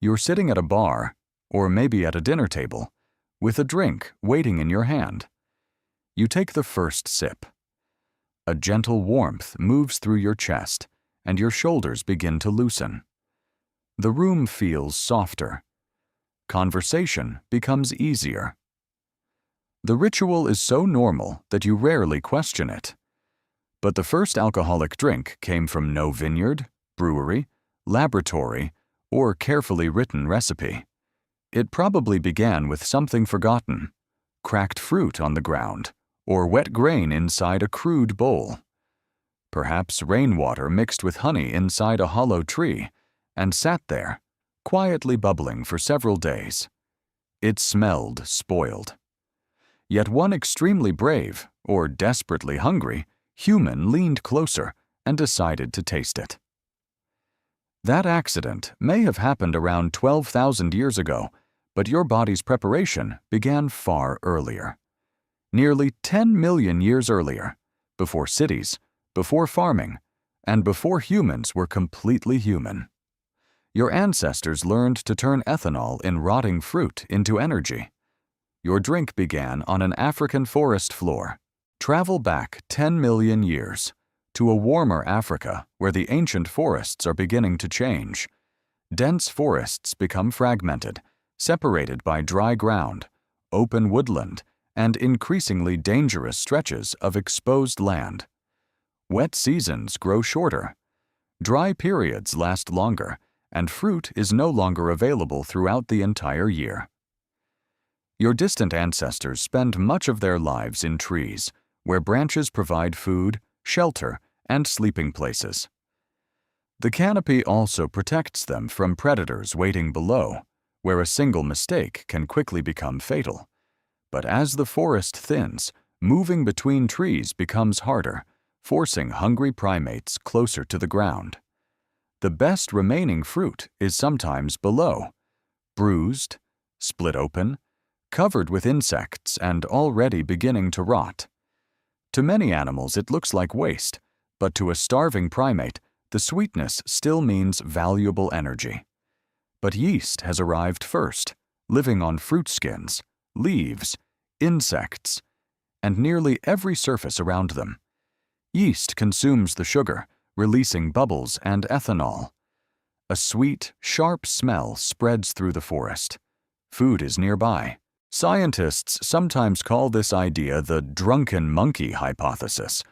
You're sitting at a bar, or maybe at a dinner table, with a drink waiting in your hand. You take the first sip. A gentle warmth moves through your chest, and your shoulders begin to loosen. The room feels softer. Conversation becomes easier. The ritual is so normal that you rarely question it. But the first alcoholic drink came from no vineyard, brewery, laboratory, or carefully written recipe. It probably began with something forgotten, cracked fruit on the ground, or wet grain inside a crude bowl. Perhaps rainwater mixed with honey inside a hollow tree and sat there, quietly bubbling for several days. It smelled spoiled. Yet one extremely brave, or desperately hungry, human leaned closer and decided to taste it. That accident may have happened around 12,000 years ago, but your body's preparation began far earlier. Nearly 10 million years earlier, before cities, before farming, and before humans were completely human. Your ancestors learned to turn ethanol in rotting fruit into energy. Your drink began on an African forest floor. Travel back 10 million years to a warmer Africa where the ancient forests are beginning to change. Dense forests become fragmented, separated by dry ground, open woodland, and increasingly dangerous stretches of exposed land. Wet seasons grow shorter. Dry periods last longer, and fruit is no longer available throughout the entire year. Your distant ancestors spend much of their lives in trees, where branches provide food, shelter, and sleeping places. The canopy also protects them from predators waiting below, where a single mistake can quickly become fatal. But as the forest thins, moving between trees becomes harder, forcing hungry primates closer to the ground. The best remaining fruit is sometimes below, bruised, split open, covered with insects and already beginning to rot. To many animals it looks like waste, but to a starving primate, the sweetness still means valuable energy. But yeast has arrived first, living on fruit skins, leaves, insects, and nearly every surface around them. Yeast consumes the sugar, releasing bubbles and ethanol. A sweet, sharp smell spreads through the forest. Food is nearby. Scientists sometimes call this idea the drunken monkey hypothesis,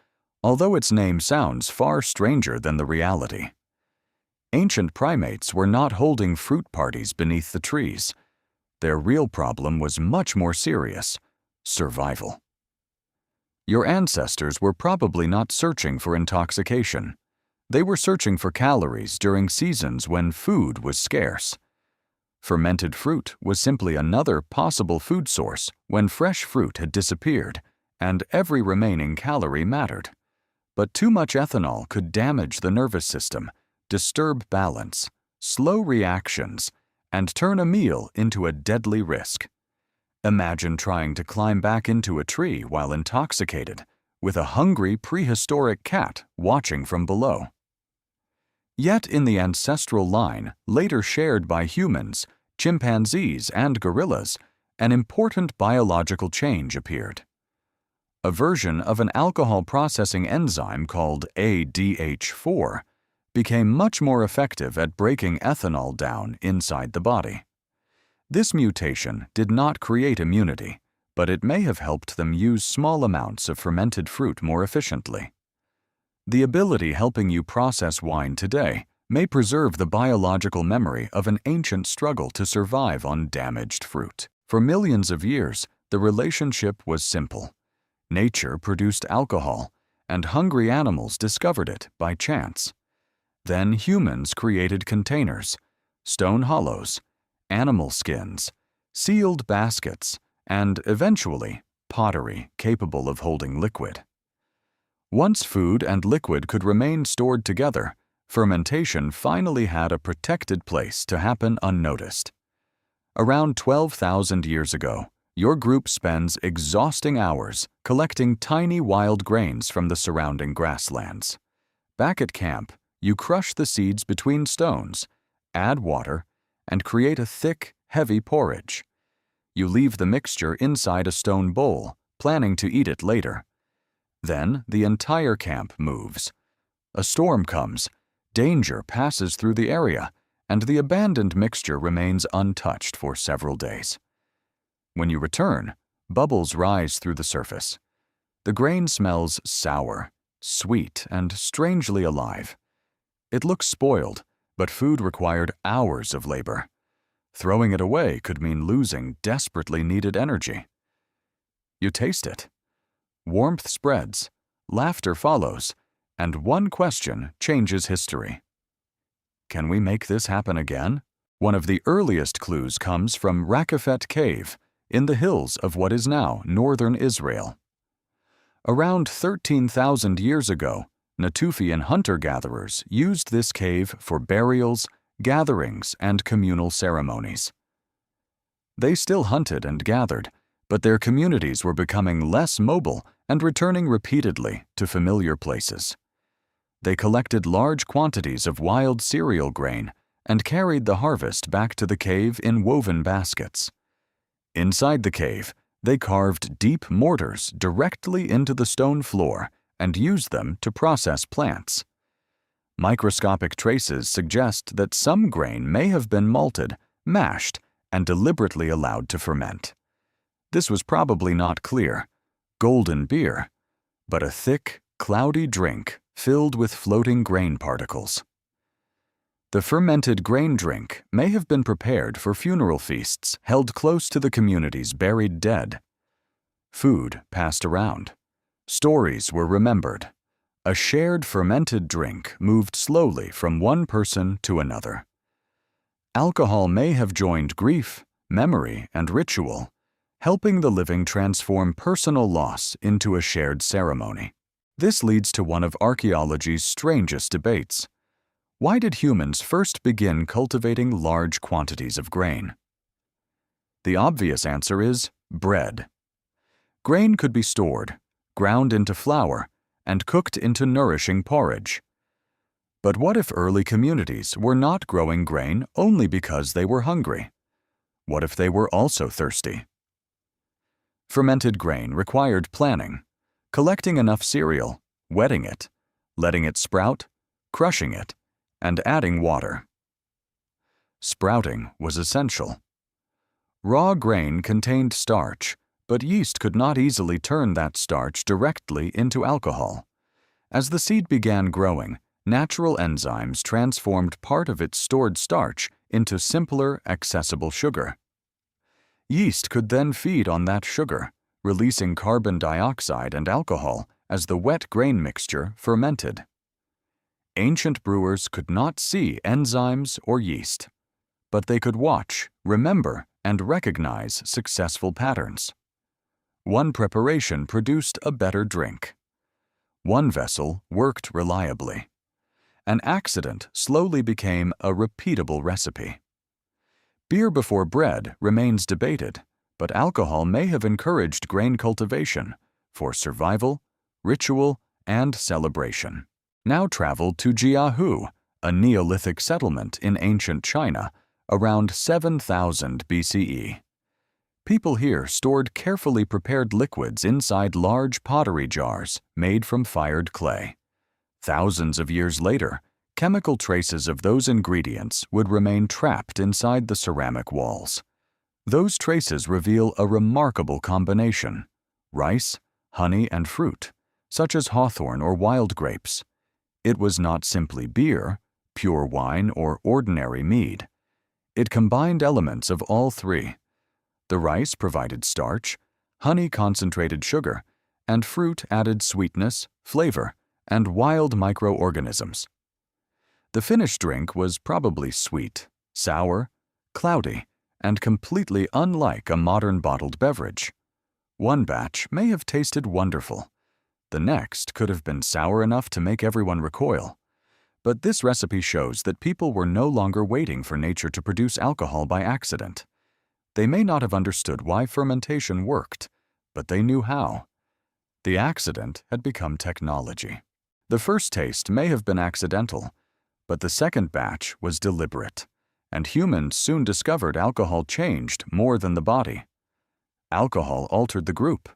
although its name sounds far stranger than the reality. Ancient primates were not holding fruit parties beneath the trees. Their real problem was much more serious: survival. Your ancestors were probably not searching for intoxication. They were searching for calories during seasons when food was scarce. Fermented fruit was simply another possible food source when fresh fruit had disappeared, and every remaining calorie mattered. But too much ethanol could damage the nervous system, disturb balance, slow reactions, and turn a meal into a deadly risk. Imagine trying to climb back into a tree while intoxicated, with a hungry prehistoric cat watching from below. Yet in the ancestral line, later shared by humans, chimpanzees, and gorillas, an important biological change appeared. A version of an alcohol processing enzyme called ADH4 became much more effective at breaking ethanol down inside the body. This mutation did not create immunity, but it may have helped them use small amounts of fermented fruit more efficiently. The ability helping you process wine today may preserve the biological memory of an ancient struggle to survive on damaged fruit. For millions of years, the relationship was simple. Nature produced alcohol, and hungry animals discovered it by chance. Then humans created containers, stone hollows, animal skins, sealed baskets, and eventually, pottery capable of holding liquid. Once food and liquid could remain stored together, fermentation finally had a protected place to happen unnoticed. Around 12,000 years ago, your group spends exhausting hours collecting tiny wild grains from the surrounding grasslands. Back at camp, you crush the seeds between stones, add water, and create a thick, heavy porridge. You leave the mixture inside a stone bowl, planning to eat it later. Then the entire camp moves. A storm comes, danger passes through the area, and the abandoned mixture remains untouched for several days. When you return, bubbles rise through the surface. The grain smells sour, sweet, and strangely alive. It looks spoiled, but food required hours of labor. Throwing it away could mean losing desperately needed energy. You taste it. Warmth spreads, laughter follows, and one question changes history. Can we make this happen again? One of the earliest clues comes from Rakefet Cave in the hills of what is now northern Israel. Around 13,000 years ago, Natufian hunter-gatherers used this cave for burials, gatherings, and communal ceremonies. They still hunted and gathered, but their communities were becoming less mobile and returning repeatedly to familiar places. They collected large quantities of wild cereal grain and carried the harvest back to the cave in woven baskets. Inside the cave, they carved deep mortars directly into the stone floor and used them to process plants. Microscopic traces suggest that some grain may have been malted, mashed, and deliberately allowed to ferment. This was probably not clear, golden beer, but a thick, cloudy drink filled with floating grain particles. The fermented grain drink may have been prepared for funeral feasts held close to the community's buried dead. Food passed around. Stories were remembered. A shared fermented drink moved slowly from one person to another. Alcohol may have joined grief, memory, and ritual, helping the living transform personal loss into a shared ceremony. This leads to one of archaeology's strangest debates. Why did humans first begin cultivating large quantities of grain? The obvious answer is bread. Grain could be stored, ground into flour, and cooked into nourishing porridge. But what if early communities were not growing grain only because they were hungry? What if they were also thirsty? Fermented grain required planning, collecting enough cereal, wetting it, letting it sprout, crushing it, and adding water. Sprouting was essential. Raw grain contained starch, but yeast could not easily turn that starch directly into alcohol. As the seed began growing, natural enzymes transformed part of its stored starch into simpler, accessible sugar. Yeast could then feed on that sugar, releasing carbon dioxide and alcohol as the wet grain mixture fermented. Ancient brewers could not see enzymes or yeast, but they could watch, remember, and recognize successful patterns. One preparation produced a better drink. One vessel worked reliably. An accident slowly became a repeatable recipe. Beer before bread remains debated, but alcohol may have encouraged grain cultivation for survival, ritual, and celebration. Now travel to Jiahu, a Neolithic settlement in ancient China, around 7000 BCE. People here stored carefully prepared liquids inside large pottery jars made from fired clay. Thousands of years later, chemical traces of those ingredients would remain trapped inside the ceramic walls. Those traces reveal a remarkable combination: rice, honey, and fruit, such as hawthorn or wild grapes. It was not simply beer, pure wine, or ordinary mead. It combined elements of all three. The rice provided starch, honey concentrated sugar, and fruit added sweetness, flavor, and wild microorganisms. The finished drink was probably sweet, sour, cloudy, and completely unlike a modern bottled beverage. One batch may have tasted wonderful. The next could have been sour enough to make everyone recoil. But this recipe shows that people were no longer waiting for nature to produce alcohol by accident. They may not have understood why fermentation worked, but they knew how. The accident had become technology. The first taste may have been accidental, but the second batch was deliberate, and humans soon discovered alcohol changed more than the body. Alcohol altered the group.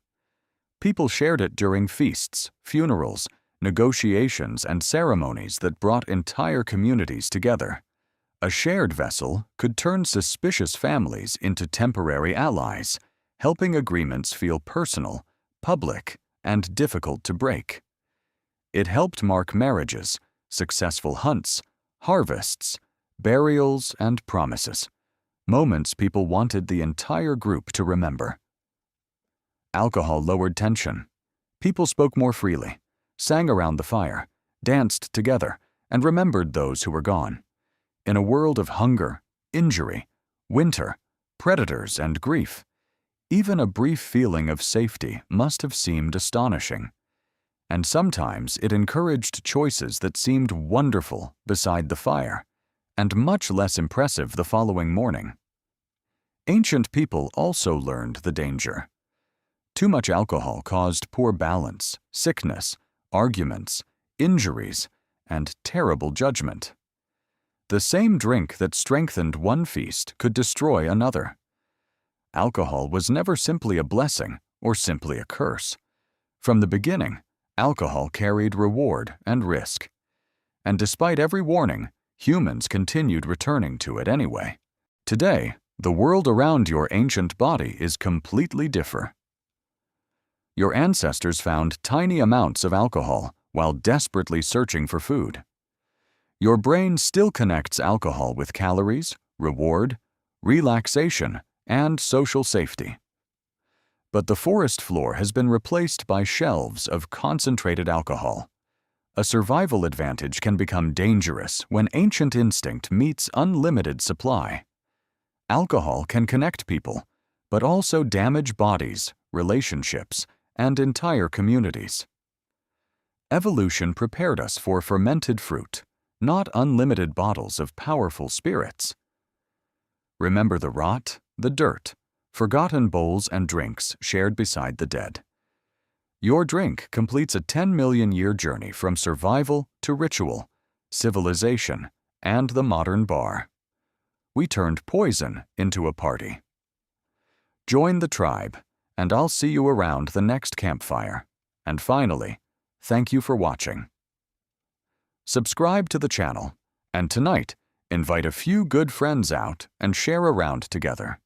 People shared it during feasts, funerals, negotiations, and ceremonies that brought entire communities together. A shared vessel could turn suspicious families into temporary allies, helping agreements feel personal, public, and difficult to break. It helped mark marriages, successful hunts, harvests, burials, and promises, moments people wanted the entire group to remember. Alcohol lowered tension. People spoke more freely, sang around the fire, danced together, and remembered those who were gone. In a world of hunger, injury, winter, predators, and grief, even a brief feeling of safety must have seemed astonishing. And sometimes it encouraged choices that seemed wonderful beside the fire, and much less impressive the following morning. Ancient people also learned the danger. Too much alcohol caused poor balance, sickness, arguments, injuries, and terrible judgment. The same drink that strengthened one feast could destroy another. Alcohol was never simply a blessing or simply a curse. From the beginning, alcohol carried reward and risk. And despite every warning, humans continued returning to it anyway. Today, the world around your ancient body is completely different. Your ancestors found tiny amounts of alcohol while desperately searching for food. Your brain still connects alcohol with calories, reward, relaxation, and social safety. But the forest floor has been replaced by shelves of concentrated alcohol. A survival advantage can become dangerous when ancient instinct meets unlimited supply. Alcohol can connect people, but also damage bodies, relationships, and entire communities. Evolution prepared us for fermented fruit, not unlimited bottles of powerful spirits. Remember the rot, the dirt, forgotten bowls and drinks shared beside the dead. Your drink completes a 10-million-year journey from survival to ritual, civilization, and the modern bar. We turned poison into a party. Join the tribe, and I'll see you around the next campfire. And finally, thank you for watching. Subscribe to the channel, and tonight, invite a few good friends out and share a round together.